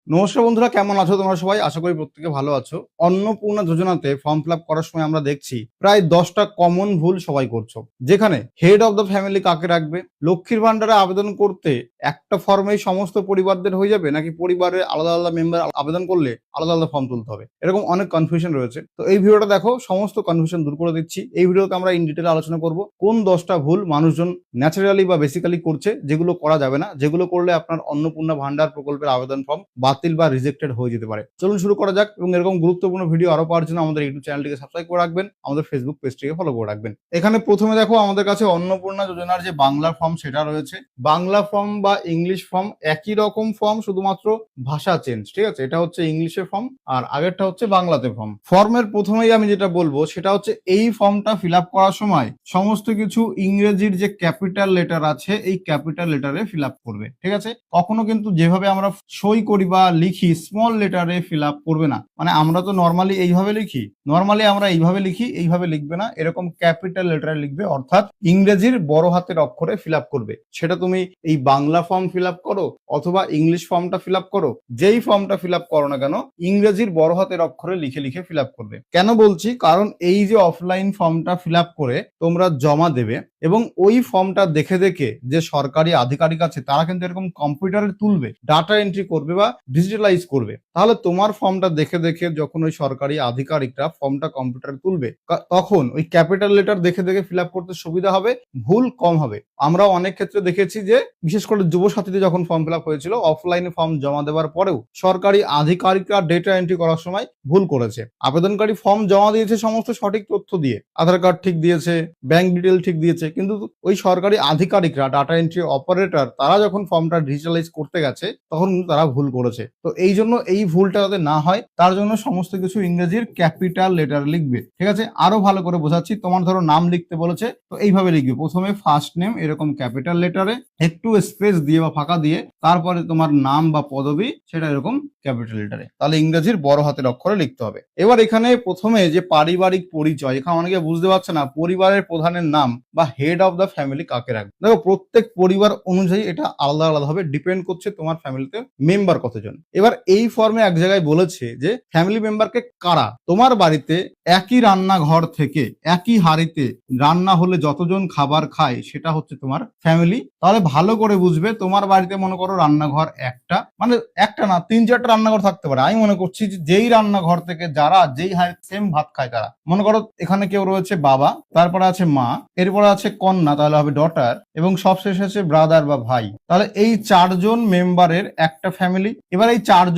নমস্কার বন্ধুরা, কেমন আছো তোমরা সবাই? আশা করি প্রত্যেকে ভালো আছো। অন্নপূর্ণা যোজনাতে ফর্ম ফিল আপ করার সময় আমরা দেখছি প্রায় 10টা কমন ভুল সবাই করছো। যেখানে হেড অফ দ্য ফ্যামিলি কাকে রাখবে, লক্ষ্মীর ভান্ডারে আবেদন করতে একটা ফর্মেই সমস্ত পরিবারদের হয়ে যাবে, নাকি পরিবারের আলাদা আলাদা মেম্বার আবেদন করলে আলাদা আলাদা ফর্ম তুলতে হবে, এরকম অনেক কনফিউশন রয়েছে। তো এই ভিডিওটা দেখো, সমস্ত কনফিউশন দূর করে দিচ্ছি। এই ভিডিওতে আমরা ইন ডিটেল আলোচনা করব কোন 10টা ভুল মানুষজন ন্যাচারালি বা বেসিক্যালি করছে, যেগুলো করা যাবে না, যেগুলো করলে আপনার অন্নপূর্ণা ভান্ডার প্রকল্পের আবেদন ফর্ম বাতিল বা রিজেক্টেড হয়ে যেতে পারে। চলুন শুরু করা যাক। এবং এরকম গুরুত্বপূর্ণ ভিডিও আরো পাওয়ার জন্য আমাদের ইউটিউব চ্যানেলটিকে সাবস্ক্রাইব করে রাখবেন, আমাদের ফেসবুক পেজটিকে ফলো করে রাখবেন। এখানে প্রথমে দেখো, আমাদের কাছে অন্নপূর্ণা যোজনার যে বাংলা ফর্ম সেটা রয়েছে। বাংলা ফর্ম বা ইংলিশ ফর্ম একই রকম ফর্ম, শুধুমাত্র ভাষা চেঞ্জ। ঠিক আছে, এটা হচ্ছে ইংলিশে ফর্ম আর আগেরটা হচ্ছে বাংলাতে ফর্ম। ফর্মের প্রথমেই আমি যেটা বলবো সেটা হচ্ছে, এই ফর্মটা ফিল আপ করার সময় সমস্ত কিছু ইংরেজির যে ক্যাপিটাল লেটার আছে এই ক্যাপিটাল লেটারে ফিল আপ করবে। ঠিক আছে, কখনো কিন্তু যেভাবে আমরা সই করি বা লিখি স্মল লেটারে ফিল আপ করবে না। মানে আমরা তো নর্মালি এইভাবে লিখি, নর্মালি আমরা এইভাবে লিখি, এইভাবে লিখবে না, এরকম ক্যাপিটাল লেটারে লিখবে, অর্থাৎ ইংরেজির বড় হাতের অক্ষরে ফিল আপ করবে। সেটা তুমি এই বাংলা ফর্ম ফিল আপ করো অথবা ইংলিশ ফর্মটা ফিল আপ করো, যেই ফর্মটা ফিল আপ করো না কেন ইংরেজির বড় হাতের অক্ষরে লিখে লিখে ফিল আপ করবে। কেন বলছি, কারণ এই যে অফলাইন ফর্মটা ফিল আপ করে তোমরা জমা দেবে এবং ওই ফর্মটা দেখে দেখে যে সরকারি আধিকারিক আছে তারা কিন্তু এরকম কম্পিউটারে তুলবে, ডাটা এন্ট্রি করবে বা ডিজিটালাইজ করবে। তাহলে তোমার ফর্মটা দেখে দেখে যখন ওই সরকারি আধিকারিকরা ফর্মটা কম্পিউটারে তুলবে, তখন ওই ক্যাপিটাল লেটার দেখে দেখে ফিল আপ করতে সুবিধা হবে, ভুল কম হবে। আমরা অনেক ক্ষেত্রে দেখেছি যে বিশেষ করে যুব সাথীতে যখন ফর্ম ফিল আপ হয়েছিল, অফলাইনে ফর্ম জমা দেওয়ার পরেও সরকারি আধিকারিকরা ডেটা এন্ট্রি করার সময় ভুল করেছে। আবেদনকারী ফর্ম জমা দিয়েছে সমস্ত সঠিক তথ্য দিয়ে, আধার কার্ড ঠিক দিয়েছে, ব্যাংক ডিটেল ঠিক দিয়েছে, কিন্তু ওই সরকারি আধিকারিকরা ডাটা এন্ট্রি অপারেটর তারা যখন ফর্মটা ডিজিটালাইজ করতে গেছে তখন কিন্তু তারা ভুল করেছে। তো এই জন্য এই ভুলটা যাতে না হয় তার জন্য সমস্ত কিছু ইংরেজির ক্যাপিটাল লেটার লিখবে। ঠিক আছে, আরো ভালো করে বোঝাচ্ছি। তোমার ধরো নাম লিখতে বলেছে, তো এইভাবে লিখবে, প্রথমে ফার্স্ট নেম এরকম ক্যাপিটাল লেটারে, একটু স্পেস দিয়ে বা ফাঁকা দিয়ে, তারপরে তোমার নাম বা পদবি সেটা এরকম ক্যাপিটাল লেটারে, তাহলে ইংরেজির বড় হাতের অক্ষরে লিখতে হবে। এবার এখানে প্রথমে যে পারিবারিক পরিচয়, এখানে অনেকে বুঝতে পারছে না পরিবারের প্রধানের নাম বা হেড অফ দ্য ফ্যামিলি কাকে রাখবে। দেখো, প্রত্যেক পরিবার অনুযায়ী এটা আলাদা আলাদা ভাবে ডিপেন্ড করছে তোমার ফ্যামিলিতে মেম্বার কতজন। এবার এই ফর্মে এক জায়গায় বলেছে যে ফ্যামিলি মেম্বারকে কারা, তোমার বাড়িতে একই রান্নাঘর থেকে একই হাঁড়িতে রান্না হলে যতজন খাবার খায় সেটা হচ্ছে তোমার ফ্যামিলি। তাহলে ভালো করে বুঝবে, তোমার বাড়িতে মনে করো রান্নাঘর একটা, মানে একটা না 3-4টা রান্নাঘর থাকতে পারে। আমি মনে করছি যে যেই রান্নাঘর থেকে যারা যেই হাই সেম ভাত খায় তারা, মনে করো এখানে কেউ রয়েছে বাবা, তারপরে আছে মা, এরপরে আছে কন্যা তাহলে হবে ডটার, এবং সবশেষে আছে ব্রাদার বা ভাই। তাহলে এই 4জন মেম্বারের একটা ফ্যামিলি। এবার এই 4জন